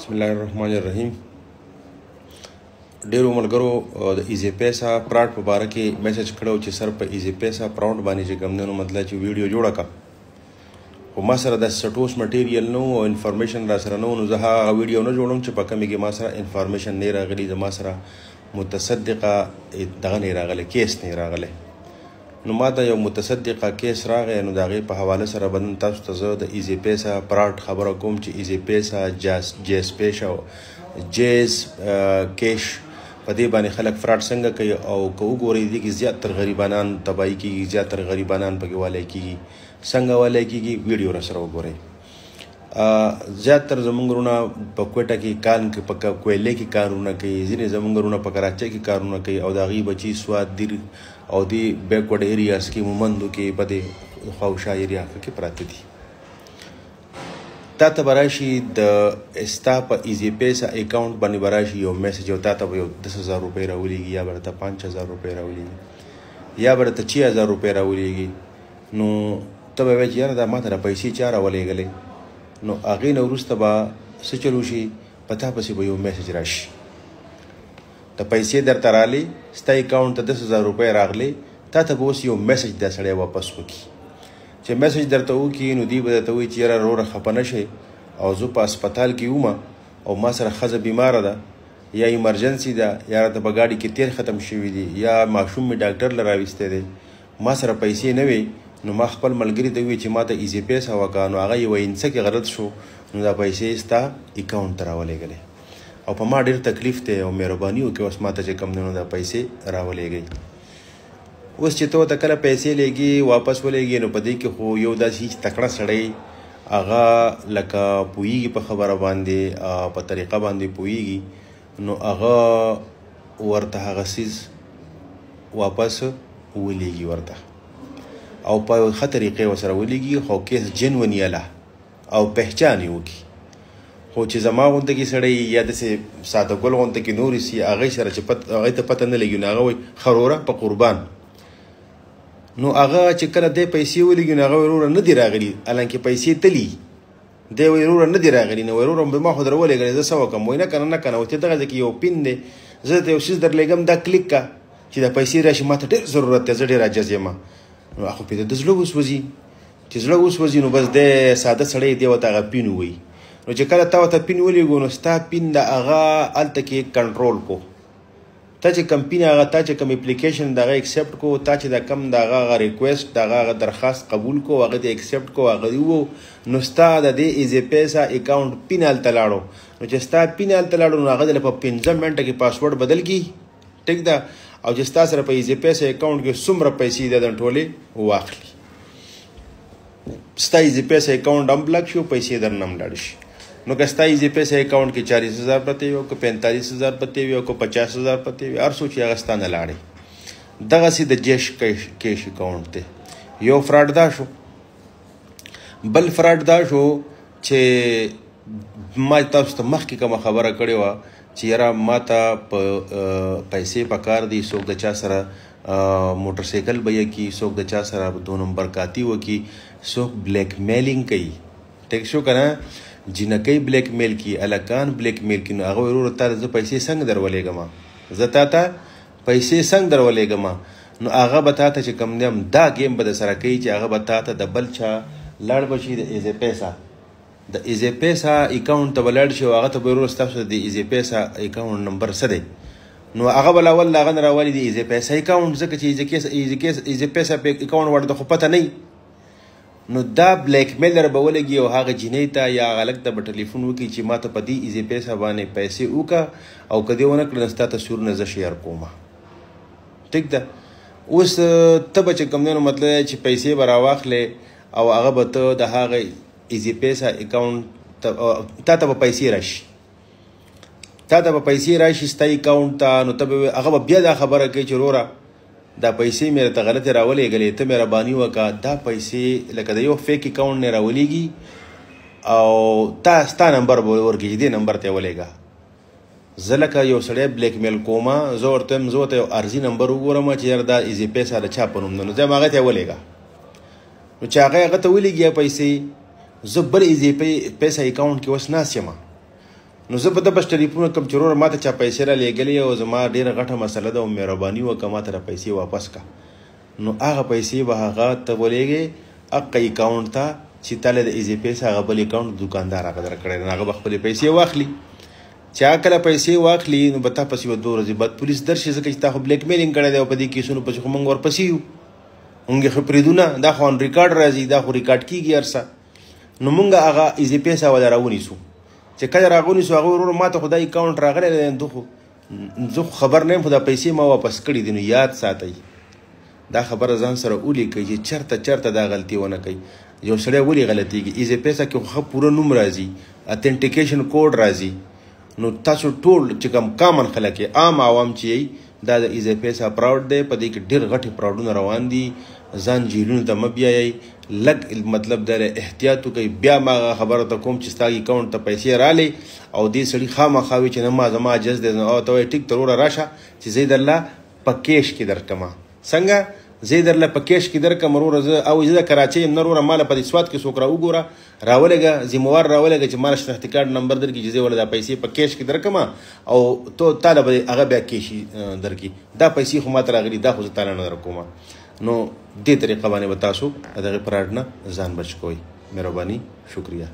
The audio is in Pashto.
بسم الله الرحمن الرحیم. ډیرو ملګرو د ایزی پیسا پراډ په باره کې میسج کړو چې سر په ایزی پیسا پراډ باندې چې کوم نو مطلب چې ویډیو جوړه کا خو ما سره د سټوس مټیریل نو او انفارمیشن را سره نو زه هغه ویډیو نه جوړم چې په کومه کې ما سره انفارمیشن نه راغلی، د ما سره متصدقه دغه نه راغلی، کیس نه راغلی. نو ما ته یو متصدقه کیس راغی، نو د هغې په حواله سره به نن تاسو ته زه د ایزی پیسا پراډ خبره کوم چې ایزی پیسا جیز پیسا جیز کیش په دې باندې خلک فراډ څنګه کوي او که وګورئ دې کې زیاتر غریبانان تباهي کېږي، زیاتر غریبانان پکې والی کېږي. څنګه والی کېږي ویډیو را سره وګورئ. زیاتر زموږ وروڼه په کوټه کې په کویلې کې کارونه کوي، ځینې زموږ وروڼه په کراچۍ کې کارونه کوي او د هغوی بچي سوات دیر او دې بیکورډ ایریاز کې مومندو کې په دې خواوشا ایریا کې پراته دي. تا ته به راشي د ستا په ایزی پیسا اکاونټ باندې به راشي یو میسج او تا ته به یو 10,000 روپۍ راولېږي یا به درته 5,000 روپۍ راولېږي یا به درته 6,000 روپۍ راولېږي. نو ته به وایې چې یاره دا ما ته پیسې چا راولېږلې؟ نو هغې نه وروسته به څه چل وشي، په تا پسې به یو میسج راشي، د پیسې درته رالې، ستا اکاونټ ته 10,000 روپۍ راغلې، تا ته به اوس یو میسج دا سړی واپس وکړي. چې میسج درته وکړي نو دوی به درته وایي چې یاره وروره خفه نه شئ او زه په هسپتال کې وم او ما سره ښځه بیماره ده یا ایمرجنسي ده یا راته په ګاډي کې تیل ختم شوي دي یا ماشوم مې ډاکټر له راویستی دی، ما سره پیسې نه وي. نو ما خپل ملګري ته وویل چې ما ته ایزی پیسا وکړه، نو هغه یوه انڅه کې غلط شو، نو دا پیسې ستا اکاونټ ته راولېږلې او په ما ډېر تکلیف دی او مهرباني وکړئ اوس ما ته چې کوم دی نو دا پیسې راولېږئ. اوس چې ته ورته کله پیسې لیږي واپس ولېږي نو په دې کې خو یو داسې هیڅ تکړه سړی هغه لکه پوهېږي په خبره باندې په طریقه باندې پوهېږي، نو هغه ورته هغه څیز واپس ولېږي ورته او په ښه طریقې ورسره ولېږي، خو کیس جنون یله او پهچان یې وکړي. خو چې زما غونته کې سړی یا داسې ساده ګل غونته کې نورې سي هغې سره چې هغې ته پته نه لګي نو هغه وایي خروره په قربان. نو هغه چې کله دی پیسې ولېږي نو هغه وایي وروره نه دي راغلي، حالانکې پیسې تلي، دی وایي وروره نه دي راغلي. نو وایي وروره ما خو در ولېږلې زه څه وکړم؟ وایي نه که نه که نه، چې دغه ځای کې یو پین دی، زه درته یو څیز در لېږم دا کلیک که چې دا پیسې راشي، ما ته ډېر ضرورت دی، زه ډېر عاجز یم. نو خو پې د زړه وسوځي، چې زړه وسوځي نو بس دی ساده سړی دی ورته هغه پین ووایي. نو چې کله تا ورته پین ولېږو نو ستا پین د هغه هلته کې کنټرول کو، تا چې کوم پین هغه تا چې کوم اپلیکیشن د هغه اکسپټ کو، تا چې د کوم د هغه ریکویسټ د هغه درخواست قبول کو، هغه دې اکسپټ کو، هغه دې وو، نو ستا د دې ایزی پیسا اکاونټ پین هلته لاړو. نو چې ستا پین هلته لاړو نو هغه دې په 15 منټه کې پاسورډ بدل کړي، ټیک ده، او چې ستا سره په ایزی پیسا اکاونټ کې څومره پیسې د ټولې واخلي، ستا ایزی پیسا اکاونټ هم بلاک شي او پیسې درنه هم لاړ شي. نو که ستا ایزی پیسا اکاونټ کې 40,000 پرتې وي او که 45,000 پرتې وي او که 50,000 پرتې وي، هر څو چې هغه ستا نه لاړې. دغسې د جیش کیش اکاونټ دی. یو فراډ دا شو. بل فراډ دا شو چې ما تاسو ته مخکې کومه خبره کړې وه چې یاره ما ته په پیسې پکار دي، څوک د چا سره موټر سایکل به یې کي، څوک د چا سره 2 نمبر کاتی وکړي، څوک بلیک میلینګ کوي، ټیک شو که نه، جنکۍ بلیک میل کی، الکان بلیک میل کی. نو هغه وایي وروره تا ته زه پیسې څنګه در ولېږم، زه تا ته پیسې څنګه در ولېږم. نو هغه به تا ته چې کوم دی دا ګیم به در سره کوي چې هغه به تا ته د بل چا لاړ به شي د ایزی پیسا اکاونټ ته به لاړ شي او هغه ته به وروره ستاسو د ایزی پیسا اکاونټ نمبر څه دی، نو هغه به لاول د هغه نه راولي د ایزی پیسا اکاونټ، ځکه چې ایزی پیسا اکاونټ ورته خو پته نه. نو دا بلیک میلر به ولګي او هغه جینۍ ته یا هغه هلک ته به ټلیفون وکړي چې ما ته په دې ایزی پیسا باندې پیسې وکړه او که دې ونه کړه نو ستا تصویرونه زه شیر کوم، ټیک ده. اوس ته به چې کوم دی نو مطلب چې پیسې به راواخلې او هغه به ته د هغه ایزی پیسا اکاونټ تا ته به پیسې راشي، ستا اکاونټ ته. نو ته به هغه به بیا دا خبره کوي چې وروره دا پیسې مې راته غلطې راولېږلې، ته مهرباني وکړه دا پیسې لکه د یو فیک اکاونټ نه راولېږي او ستا نمبر به ورکړي چې دې نمبر ته یې ولېږه. زه لکه یو سړی بلیک میل کومه، زه ورته یو عرضي نمبر وګورم چې یاره دا ایزی پیسا د چا په نوم ده، نو زه هم هغه ته یې ولېږه. نو چې هغه ته ولېږي پیسې، زه بل ایزی پیسا اکاونټ کې اوس ناست یم، نو زه به د بس ټلیفون کوم چې وروره ماته چا پیسې را لېږلې او زما ډېره غټه مسله ده او مهرباني وکړه ماته را پیسې واپس کړه نو هغه پیسې به هغه ته ولېږې هغه اکاونټ ته چې تا له د ایزي پیس هغه بل اکاونټ دوکاندار هغه درکړی دی هغه به خپلې پیسې واخلي چې هغه کله پیسې واخلي نو به تا پسې به 2 ورځې بعد پولیس درشي ځکه چې تا خو بلیک میلینګ کړی دی او په دې کیسونو پسې خو موږ ورپسې یو موږ ښه پرېږدو دا خو آن ریکارډ راځي دا خو ریکارډ کېږي هر څه نو موږ هغه ایزي پیس والا راونیسو چې کله راغونیسو هغه وروره ما ته خو دا اکاونټ راغلی دی زه خو خبر نه یم خو دا پیسې ما واپس کړي دي نو یاد ساتئ دا خبره ځان سره ولیکئ چې چرته دا غلطي ونه کوي یو سړی ولې غلطیږي ایزي پیسه کې خو ښه پوره نوم راځي اتنټیکیشن کوډ راځي نو تاسو ټول چې کوم کامن خلک عام عوام چې دا د ایزي پیسه پراوډ دی په دې کې ډېر غټې پراوډونه روان دي ځان جیلونو ته مه بیایئ لږ مطلب دا احتیاط وکئ بیا ما هغه خبره ته کوم چې ستا اکاونټ ته پیسې رالی او دې سړي خامخا وي چې نه ما زما عجز دی او ته وایې ټیک ته وروره راشه چې زه یې درله په کیش کې درکړمه څنګه زه یې درله په کیش کې درکړم وروره زه او زه د کراچۍ یم نه وروره ماله په دې سوات کې څوک راوګوره راولېږه ذموار راولېږه چې ماله شناختي کارډ نمبر درکړي چې زه ورله دا پیسې په کیش کې درکړم او تا له به هغه بیا کیش درکړي دا پیسې خو ماته راغلي دا خو زه تاله نه درکوم نو دې طریقه باندې به تاسو د هغې فراډ نه ځان بچ کوئ مهرباني شکریه